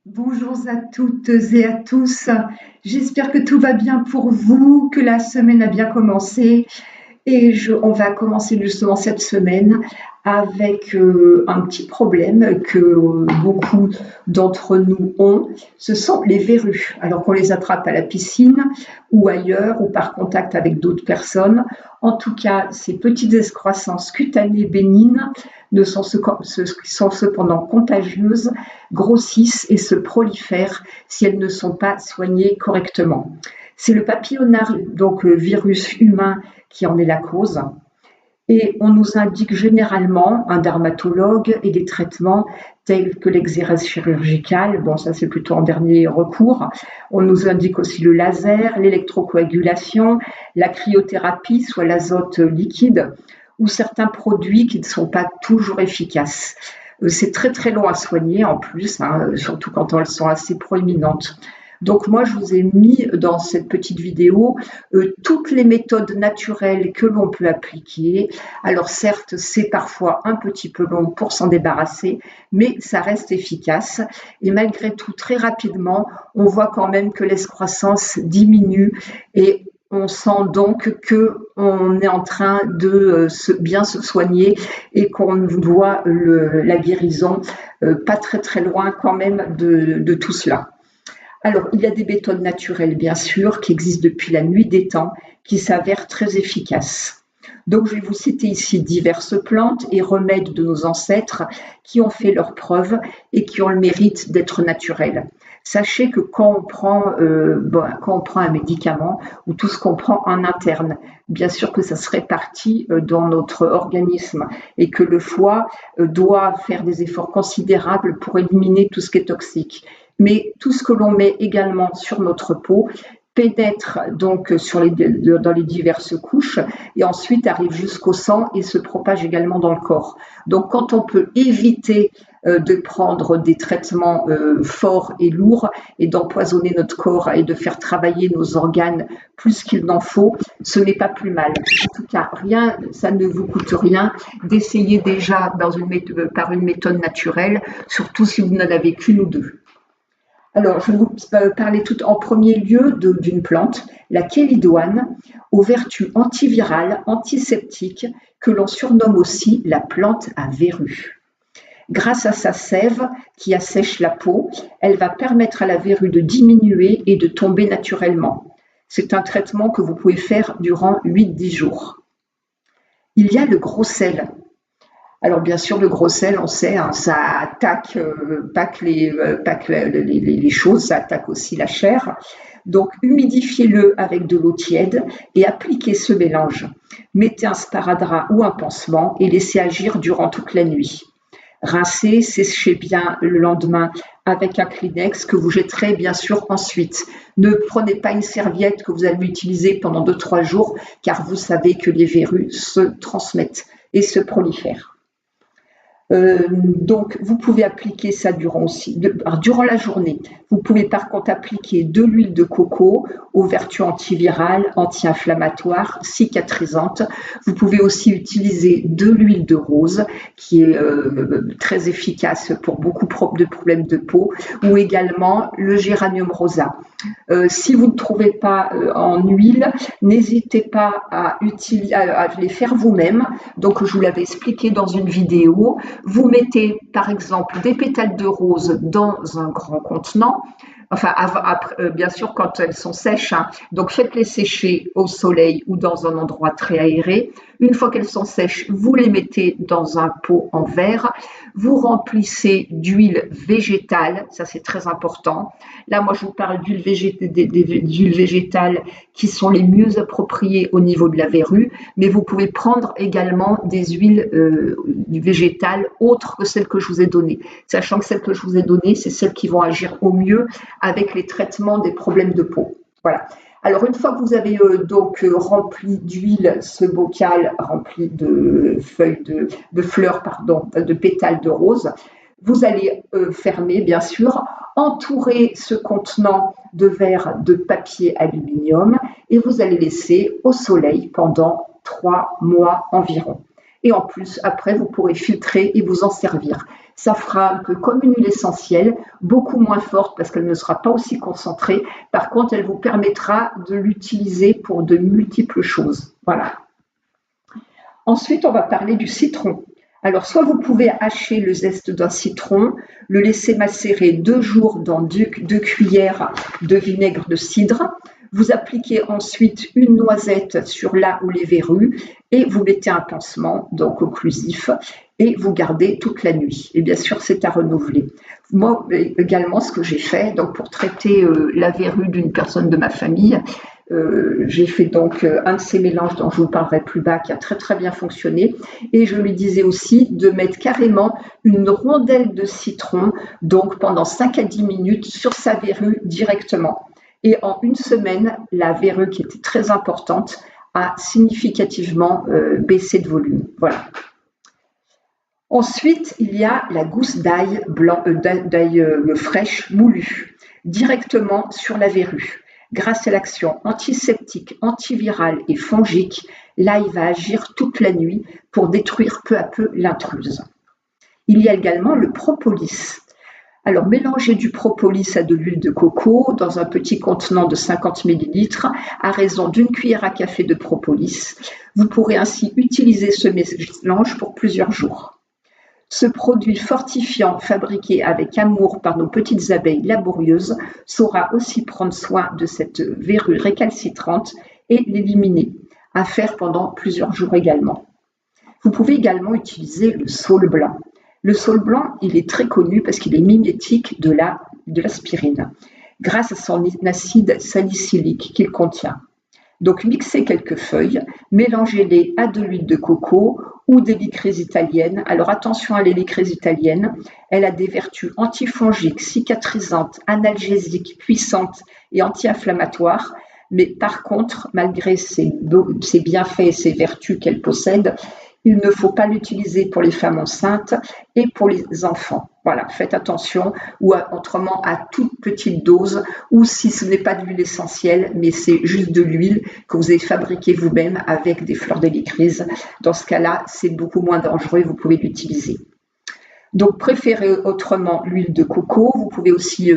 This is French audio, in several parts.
Bonjour à toutes et à tous. J'espère que tout va bien pour vous, que la semaine a bien commencé. On va commencer justement cette semaine avec un petit problème que beaucoup d'entre nous ont. Ce sont les verrues. Alors qu'on les attrape à la piscine ou ailleurs ou par contact avec d'autres personnes. En tout cas, ces petites excroissances cutanées bénignes sont cependant contagieuses, grossissent et se prolifèrent si elles ne sont pas soignées correctement. C'est le papillonnard, donc virus humain, qui en est la cause. Et on nous indique généralement un dermatologue et des traitements tels que l'exérèse chirurgicale. Bon, ça c'est plutôt en dernier recours. On nous indique aussi le laser, l'électrocoagulation, la cryothérapie, soit l'azote liquide, ou certains produits qui ne sont pas toujours efficaces. C'est très très long à soigner en plus, surtout quand elles sont assez proéminentes. Donc moi, je vous ai mis dans cette petite vidéo toutes les méthodes naturelles que l'on peut appliquer. Alors certes, c'est parfois un petit peu long pour s'en débarrasser, mais ça reste efficace. Et malgré tout, très rapidement, on voit quand même que l'escroissance diminue et on sent donc qu'on est en train de bien se soigner et qu'on voit la guérison pas très très loin quand même de tout cela. Alors, il y a des méthodes naturelles, bien sûr, qui existent depuis la nuit des temps, qui s'avèrent très efficaces. Donc, je vais vous citer ici diverses plantes et remèdes de nos ancêtres qui ont fait leurs preuves et qui ont le mérite d'être naturels. Sachez que quand on prend un médicament ou tout ce qu'on prend en interne, bien sûr que ça se répartit dans notre organisme et que le foie doit faire des efforts considérables pour éliminer tout ce qui est toxique. Mais tout ce que l'on met également sur notre peau pénètre donc dans les diverses couches et ensuite arrive jusqu'au sang et se propage également dans le corps. Donc quand on peut éviter de prendre des traitements forts et lourds et d'empoisonner notre corps et de faire travailler nos organes plus qu'il n'en faut, ce n'est pas plus mal. En tout cas, ça ne vous coûte rien d'essayer déjà par une méthode naturelle, surtout si vous n'en avez qu'une ou deux. Alors, je vais vous parler tout en premier lieu d'une plante, la kélidoine, aux vertus antivirales, antiseptiques, que l'on surnomme aussi la plante à verrues. Grâce à sa sève qui assèche la peau, elle va permettre à la verrue de diminuer et de tomber naturellement. C'est un traitement que vous pouvez faire durant 8-10 jours. Il y a le gros sel. Alors bien sûr, le gros sel, on sait, ça attaque pas que les choses, ça attaque aussi la chair. Donc humidifiez-le avec de l'eau tiède et appliquez ce mélange. Mettez un sparadrap ou un pansement et laissez agir durant toute la nuit. Rincez, séchez bien le lendemain avec un Kleenex que vous jetterez bien sûr ensuite. Ne prenez pas une serviette que vous allez utiliser pendant 2-3 jours car vous savez que les verrues se transmettent et se prolifèrent. Donc, vous pouvez appliquer ça durant la journée. Vous pouvez par contre appliquer de l'huile de coco aux vertus antivirales, anti-inflammatoires, cicatrisantes. Vous pouvez aussi utiliser de l'huile de rose qui est très efficace pour beaucoup de problèmes de peau ou également le géranium rosa. Si vous ne trouvez pas en huile, n'hésitez pas à les faire vous-même. Donc, je vous l'avais expliqué dans une vidéo. Vous mettez par exemple des pétales de rose dans un grand contenant, bien sûr quand elles sont sèches, donc faites-les sécher au soleil ou dans un endroit très aéré. Une fois qu'elles sont sèches, vous les mettez dans un pot en verre, vous remplissez d'huile végétale, ça c'est très important. Là, moi je vous parle d'huile végétales qui sont les mieux appropriées au niveau de la verrue, mais vous pouvez prendre également des huiles végétales autres que celles que je vous ai données, sachant que celles que je vous ai données, c'est celles qui vont agir au mieux avec les traitements des problèmes de peau. Voilà. Alors, une fois que vous avez rempli d'huile ce bocal rempli de fleurs, de pétales de rose, vous allez fermer, bien sûr, entourer ce contenant de verre de papier aluminium et vous allez laisser au soleil pendant 3 mois environ. Et en plus, après, vous pourrez filtrer et vous en servir. Ça fera un peu comme une huile essentielle, beaucoup moins forte parce qu'elle ne sera pas aussi concentrée. Par contre, elle vous permettra de l'utiliser pour de multiples choses. Voilà. Ensuite, on va parler du citron. Alors, soit vous pouvez hacher le zeste d'un citron, le laisser macérer 2 jours dans 2 cuillères de vinaigre de cidre. Vous appliquez ensuite une noisette sur là où les verrues et vous mettez un pansement, donc occlusif, et vous gardez toute la nuit. Et bien sûr, c'est à renouveler. Moi, également, ce que j'ai fait, donc pour traiter la verrue d'une personne de ma famille, j'ai fait donc un de ces mélanges dont je vous parlerai plus bas qui a très très bien fonctionné et je lui disais aussi de mettre carrément une rondelle de citron donc pendant 5 à 10 minutes sur sa verrue directement et en une semaine la verrue qui était très importante a significativement baissé de volume. Voilà. Ensuite, il y a la gousse d'ail fraîche moulue directement sur la verrue. Grâce à l'action antiseptique, antivirale et fongique, l'ail va agir toute la nuit pour détruire peu à peu l'intruse. Il y a également le propolis. Alors, mélangez du propolis à de l'huile de coco dans un petit contenant de 50 ml à raison d'une cuillère à café de propolis. Vous pourrez ainsi utiliser ce mélange pour plusieurs jours. Ce produit fortifiant fabriqué avec amour par nos petites abeilles laborieuses saura aussi prendre soin de cette verrue récalcitrante et l'éliminer, à faire pendant plusieurs jours également. Vous pouvez également utiliser le saule blanc. Le saule blanc, il est très connu parce qu'il est mimétique de l'aspirine, grâce à son acide salicylique qu'il contient. Donc, mixez quelques feuilles, mélangez-les à de l'huile de coco ou des licrées italiennes. Alors, attention à l'hélicrèse italienne, elle a des vertus antifongiques, cicatrisantes, analgésiques, puissantes et anti-inflammatoires. Mais par contre, malgré ses bienfaits et ses vertus qu'elle possède, il ne faut pas l'utiliser pour les femmes enceintes et pour les enfants. Voilà, faites attention, ou autrement à toute petite dose, ou si ce n'est pas de l'huile essentielle, mais c'est juste de l'huile que vous avez fabriquée vous-même avec des fleurs d'hélicryse. Dans ce cas-là, c'est beaucoup moins dangereux et vous pouvez l'utiliser. Donc, préférez autrement l'huile de coco. Vous pouvez aussi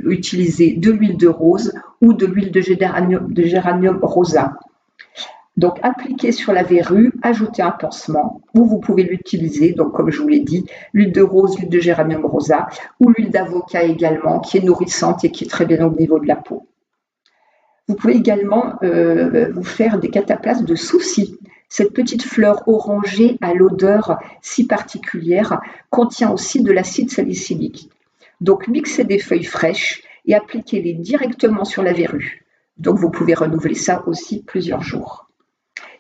utiliser de l'huile de rose ou de l'huile de géranium rosa. Donc, appliquez sur la verrue, ajoutez un pansement, ou vous pouvez l'utiliser, donc comme je vous l'ai dit, l'huile de rose, l'huile de géranium rosa, ou l'huile d'avocat également, qui est nourrissante et qui est très bien au niveau de la peau. Vous pouvez également vous faire des cataplasmes de souci. Cette petite fleur orangée à l'odeur si particulière contient aussi de l'acide salicylique. Donc, mixez des feuilles fraîches et appliquez-les directement sur la verrue. Donc, vous pouvez renouveler ça aussi plusieurs jours.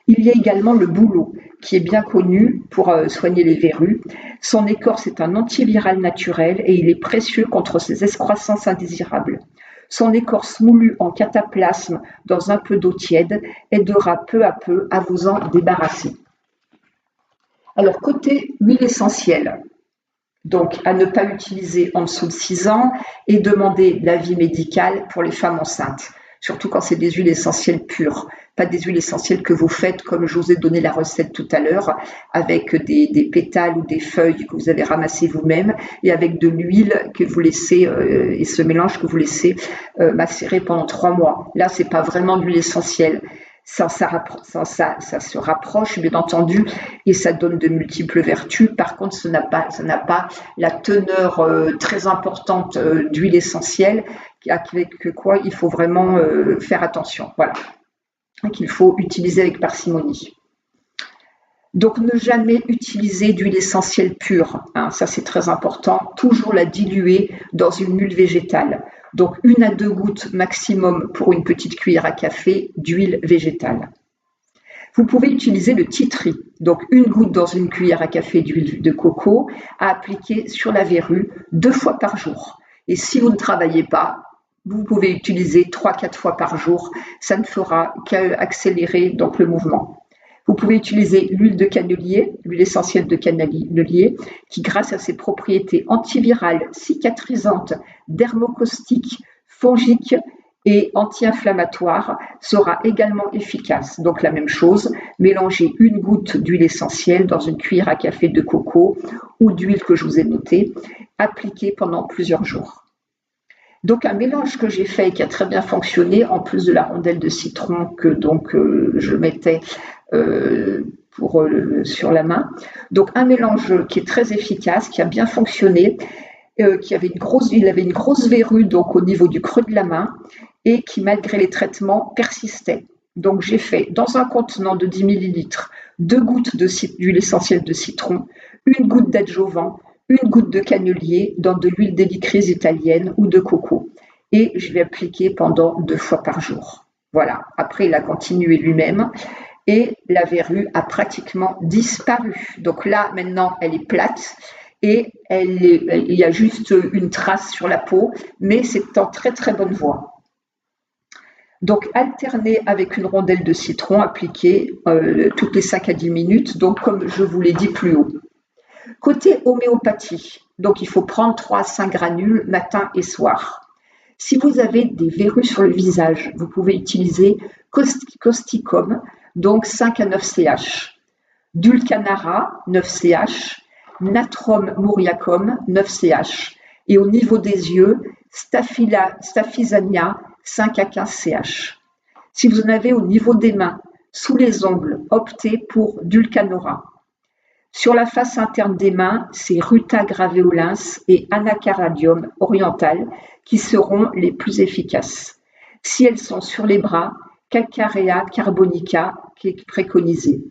Il y a également le bouleau, qui est bien connu pour soigner les verrues. Son écorce est un antiviral naturel et il est précieux contre ces excroissances indésirables. Son écorce moulue en cataplasme dans un peu d'eau tiède aidera peu à peu à vous en débarrasser. Alors, côté huile essentielle, donc à ne pas utiliser en dessous de 6 ans et demander l'avis médical pour les femmes enceintes. Surtout quand c'est des huiles essentielles pures, pas des huiles essentielles que vous faites comme je vous ai donné la recette tout à l'heure, avec des pétales ou des feuilles que vous avez ramassées vous-même et avec de l'huile que vous laissez et ce mélange que vous laissez macérer pendant 3 mois. Là, c'est pas vraiment de l'huile essentielle. Ça se rapproche, bien entendu, et ça donne de multiples vertus. Par contre, ça n'a pas la teneur très importante d'huile essentielle, avec quoi il faut vraiment faire attention. Voilà, qu'il faut utiliser avec parcimonie. Donc, ne jamais utiliser d'huile essentielle pure, hein, ça c'est très important. Toujours la diluer dans une huile végétale. Donc, 1 à 2 gouttes maximum pour une petite cuillère à café d'huile végétale. Vous pouvez utiliser le tea tree, donc 1 goutte dans une cuillère à café d'huile de coco à appliquer sur la verrue 2 fois par jour. Et si vous ne travaillez pas, vous pouvez utiliser 3-4 fois par jour. Ça ne fera qu'accélérer donc le mouvement. Vous pouvez utiliser l'huile de cannelier, l'huile essentielle de cannelier, qui grâce à ses propriétés antivirales, cicatrisantes, dermocaustiques, fongiques et anti-inflammatoire, sera également efficace. Donc la même chose, mélangez une goutte d'huile essentielle dans une cuillère à café de coco ou d'huile que je vous ai notée, appliquée pendant plusieurs jours. Donc un mélange que j'ai fait et qui a très bien fonctionné, en plus de la rondelle de citron que je mettais sur la main. Donc un mélange qui est très efficace, qui a bien fonctionné, il avait une grosse verrue donc au niveau du creux de la main et qui malgré les traitements persistait. Donc j'ai fait dans un contenant de 10 millilitres 2 gouttes d'huile essentielle de citron, une goutte d'adjuvant, une goutte de cannelier dans de l'huile d'hélicryse italienne ou de coco. Et je l'ai appliqué pendant 2 fois par jour. Voilà, après il a continué lui-même et la verrue a pratiquement disparu. Donc là, maintenant, elle est plate et il y a juste une trace sur la peau, mais c'est en très très bonne voie. Donc alterner avec une rondelle de citron appliquée toutes les 5 à 10 minutes, donc comme je vous l'ai dit plus haut. Côté homéopathie, donc il faut prendre 3 à 5 granules matin et soir. Si vous avez des verrues sur le visage, vous pouvez utiliser Causticum, donc 5 à 9 CH, Dulcanara 9 CH, Natrum muriacum 9 CH et au niveau des yeux, Staphysania 5 à 15 CH. Si vous en avez au niveau des mains, sous les ongles, optez pour Dulcanora. Sur la face interne des mains, c'est Ruta graveolens et Anacardium oriental qui seront les plus efficaces. Si elles sont sur les bras, Calcarea carbonica qui est préconisée.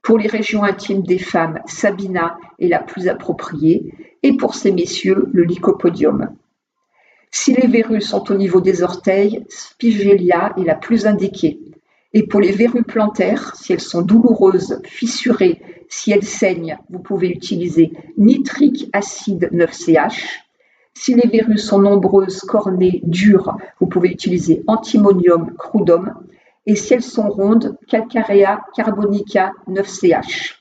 Pour les régions intimes des femmes, Sabina est la plus appropriée et pour ces messieurs, le Lycopodium. Si les verrues sont au niveau des orteils, Spigelia est la plus indiquée. Et pour les verrues plantaires, si elles sont douloureuses, fissurées, si elles saignent, vous pouvez utiliser nitrique acide 9CH. Si les verrues sont nombreuses, cornées, dures, vous pouvez utiliser antimonium crudum. Et si elles sont rondes, Calcarea carbonica 9CH.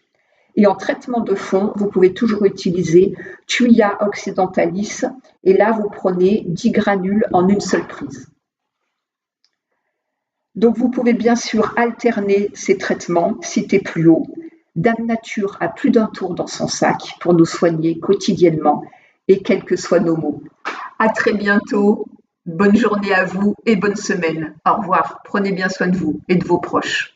Et en traitement de fond, vous pouvez toujours utiliser Thuya occidentalis. Et là, vous prenez 10 granules en une seule prise. Donc, vous pouvez bien sûr alterner ces traitements, cités plus haut. Dame Nature a plus d'un tour dans son sac pour nous soigner quotidiennement et quels que soient nos maux. À très bientôt, bonne journée à vous et bonne semaine. Au revoir, prenez bien soin de vous et de vos proches.